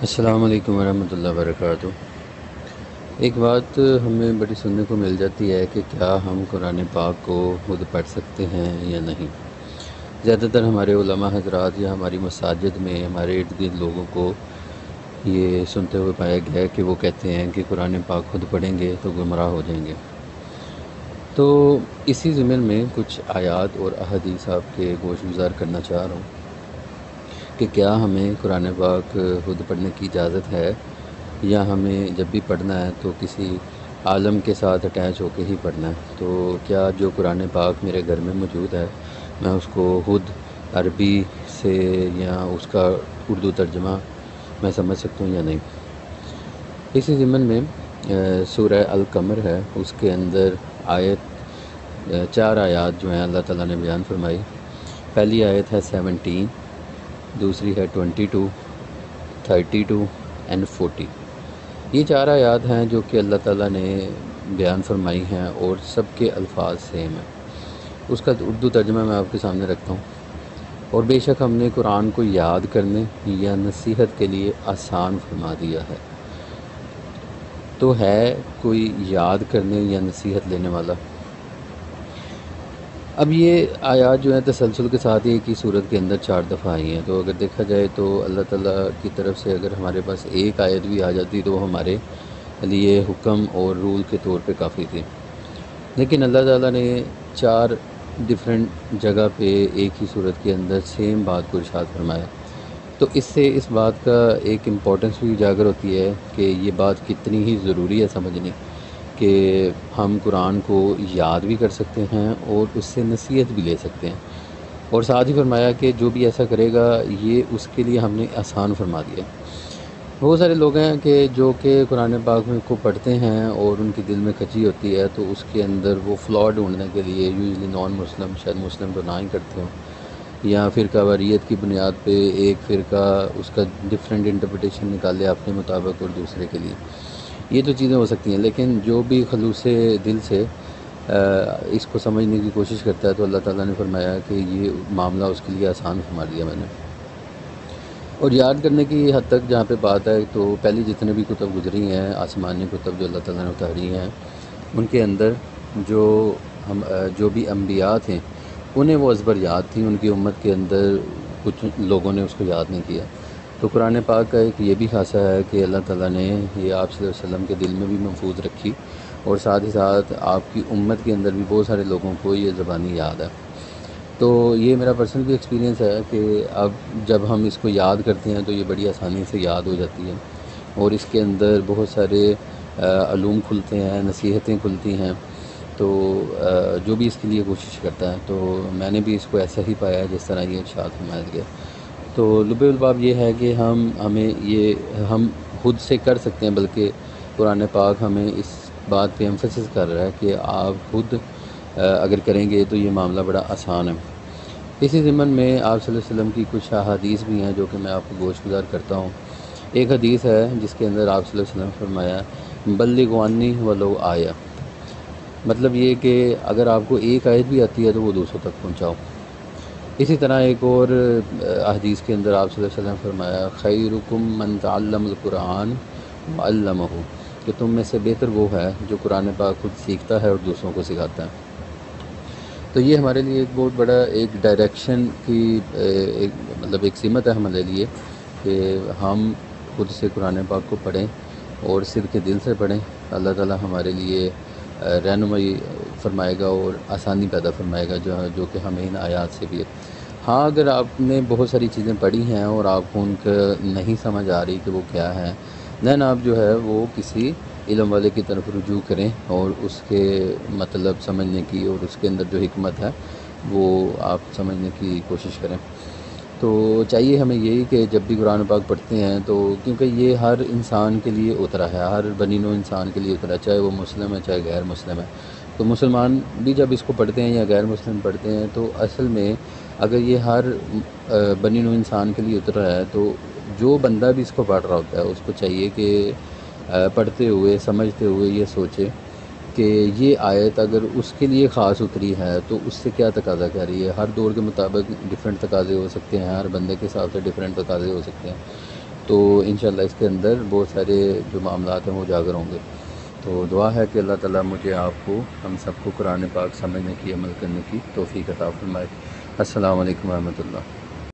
السلام علیکم ورحمۃ اللہ وبرکاتہ۔ ایک بات ہمیں بڑی سننے کو مل جاتی ہے کہ کیا ہم قرآن پاک کو خود پڑھ سکتے ہیں یا نہیں۔ زیادہ تر ہمارے علماء حضرات یا ہماری مساجد میں ہمارے ارد گرد لوگوں کو یہ سنتے ہوئے پایا گیا ہے کہ وہ کہتے ہیں کہ قرآن پاک خود پڑھیں گے تو گمراہ ہو جائیں گے۔ تو اسی ضمن میں کچھ آیات اور احادیث آپ کے گوش گزار کرنا چاہ رہا ہوں کہ کیا ہمیں قرآن پاک خود پڑھنے کی اجازت ہے یا ہمیں جب بھی پڑھنا ہے تو کسی عالم کے ساتھ اٹیچ ہو کے ہی پڑھنا ہے۔ تو کیا جو قرآن پاک میرے گھر میں موجود ہے میں اس کو خود عربی سے یا اس کا اردو ترجمہ میں سمجھ سکتا ہوں یا نہیں۔ اسی ضمن میں سورہ القمر ہے، اس کے اندر چار آیات جو ہیں اللہ تعالیٰ نے بیان فرمائی۔ پہلی آیت ہے 17، دوسری ہے 22، 32 اینڈ 40۔ یہ چار آیات ہیں جو کہ اللہ تعالیٰ نے بیان فرمائی ہیں اور سب کے الفاظ سیم ہیں۔ اس کا اردو ترجمہ میں آپ کے سامنے رکھتا ہوں۔ اور بے شک ہم نے قرآن کو یاد کرنے یا نصیحت کے لیے آسان فرما دیا ہے۔ تو ہے کوئی یاد کرنے یا نصیحت لینے والا؟ اب یہ آیات جو ہیں تسلسل کے ساتھ ایک ہی صورت کے اندر 4 دفعہ آئی ہیں، تو اگر دیکھا جائے تو اللہ تعالیٰ کی طرف سے اگر ہمارے پاس ایک آیت بھی آ جاتی تو وہ ہمارے لیے حکم اور رول کے طور پہ کافی تھی، لیکن اللہ تعالیٰ نے 4 ڈیفرنٹ جگہ پہ ایک ہی صورت کے اندر سیم بات کو ارشاد فرمایا۔ تو اس سے اس بات کا ایک امپورٹنس بھی اجاگر ہوتی ہے کہ یہ بات کتنی ہی ضروری ہے سمجھنی کہ ہم قرآن کو یاد بھی کر سکتے ہیں اور اس سے نصیحت بھی لے سکتے ہیں، اور ساتھ ہی فرمایا کہ جو بھی ایسا کرے گا یہ اس کے لیے ہم نے آسان فرما دیا۔ بہت سارے لوگ ہیں کہ جو کہ قرآن پاک میں کو پڑھتے ہیں اور ان کے دل میں کھچی ہوتی ہے تو اس کے اندر وہ فلاء ڈھونڈنے کے لیے یوزلی نان مسلم، شاید مسلم تو نہ ہی کرتے ہوں، یا فرقہ واریت کی بنیاد پہ ایک فرقہ اس کا ڈفرینٹ انٹرپریٹیشن نکالے اپنے مطابق اور دوسرے کے لیے، یہ تو چیزیں ہو سکتی ہیں۔ لیکن جو بھی خلوص دل سے اس کو سمجھنے کی کوشش کرتا ہے تو اللہ تعالیٰ نے فرمایا کہ یہ معاملہ اس کے لیے آسان فرما دیا میں نے۔ اور یاد کرنے کی حد تک جہاں پہ بات ہے تو پہلی جتنے بھی کتب گزری ہیں آسمانی کتب جو اللہ تعالیٰ نے اتاری ہیں، ان کے اندر جو بھی انبیاء تھے انہیں وہ ازبر یاد تھی، ان کی امت کے اندر کچھ لوگوں نے اس کو یاد نہیں کیا۔ تو قرآن پاک کا ایک یہ بھی خاصہ ہے کہ اللہ تعالیٰ نے یہ آپ صلی اللہ علیہ وسلم کے دل میں بھی محفوظ رکھی، اور ساتھ ہی ساتھ آپ کی امت کے اندر بھی بہت سارے لوگوں کو یہ زبانی یاد ہے۔ تو یہ میرا پرسنل بھی ایکسپیرینس ہے کہ اب جب ہم اس کو یاد کرتے ہیں تو یہ بڑی آسانی سے یاد ہو جاتی ہے، اور اس کے اندر بہت سارے علوم کھلتے ہیں، نصیحتیں کھلتی ہیں۔ تو جو بھی اس کے لیے کوشش کرتا ہے، تو میں نے بھی اس کو ایسا ہی پایا ہے جس طرح یہ ارشاد فرمایا گیا۔ تو لب الباب یہ ہے کہ ہم خود سے کر سکتے ہیں، بلکہ قرآن پاک ہمیں اس بات پہ ایمفسس کر رہا ہے کہ آپ خود اگر کریں گے تو یہ معاملہ بڑا آسان ہے۔ اسی ضمن میں آپ صلی اللہ علیہ وسلم کی کچھ احادیث بھی ہیں جو کہ میں آپ کو گوش گزار کرتا ہوں۔ ایک حدیث ہے جس کے اندر آپ صلی اللہ علیہ وسلم نے فرمایا بلغوا عنی ولو آیا، مطلب یہ کہ اگر آپ کو ایک آیت بھی آتی ہے تو وہ دوسروں تک پہنچاؤ۔ اسی طرح ایک اور حدیث کے اندر آپ صلی اللہ علیہ وسلم نے فرمایا خیرکم من تعلم القرآن وعلمہ، کہ تم میں سے بہتر وہ ہے جو قرآن پاک خود سیکھتا ہے اور دوسروں کو سکھاتا ہے۔ تو یہ ہمارے لیے ایک بہت بڑا ایک ڈائریکشن کی مطلب ایک سمت ہے ہمارے لیے کہ ہم خود سے قرآن پاک کو پڑھیں اور صدق دل سے پڑھیں۔ اللہ تعالیٰ ہمارے لیے رہنمائی فرمائے گا اور آسانی پیدا فرمائے گا جو کہ ہمیں ان آیات سے بھی ہے۔ ہاں، اگر آپ نے بہت ساری چیزیں پڑھی ہیں اور آپ کو ان کا نہیں سمجھ آ رہی کہ وہ کیا ہے، دین آپ جو ہے وہ کسی علم والے کی طرف رجوع کریں اور اس کے مطلب سمجھنے کی اور اس کے اندر جو حکمت ہے وہ آپ سمجھنے کی کوشش کریں۔ تو چاہیے ہمیں یہی کہ جب بھی قرآن پاک پڑھتے ہیں تو کیونکہ یہ ہر انسان کے لیے اترا ہے، ہر بنی نوع انسان کے لیے اترا ہے، چاہے وہ مسلم ہے چاہے غیر مسلم ہے۔ تو مسلمان بھی جب اس کو پڑھتے ہیں یا غیر مسلم پڑھتے ہیں تو اصل میں اگر یہ ہر بنی نوع انسان کے لیے اترا ہے تو جو بندہ بھی اس کو پڑھ رہا ہوتا ہے اس کو چاہیے کہ پڑھتے ہوئے سمجھتے ہوئے یہ سوچے کہ یہ آیت اگر اس کے لیے خاص اتری ہے تو اس سے کیا تقاضا کر رہی ہے۔ ہر دور کے مطابق ڈیفرنٹ تقاضے ہو سکتے ہیں، ہر بندے کے حساب سے ڈیفرنٹ تقاضے ہو سکتے ہیں۔ تو انشاءاللہ اس کے اندر بہت سارے جو معاملات ہیں وہ اجاگر ہوں گے۔ تو دعا ہے کہ اللہ تعالیٰ مجھے آپ کو ہم سب کو قرآن پاک سمجھنے کی، عمل کرنے کی توفیق عطا فرمائے۔ السلام علیکم ورحمۃ اللہ۔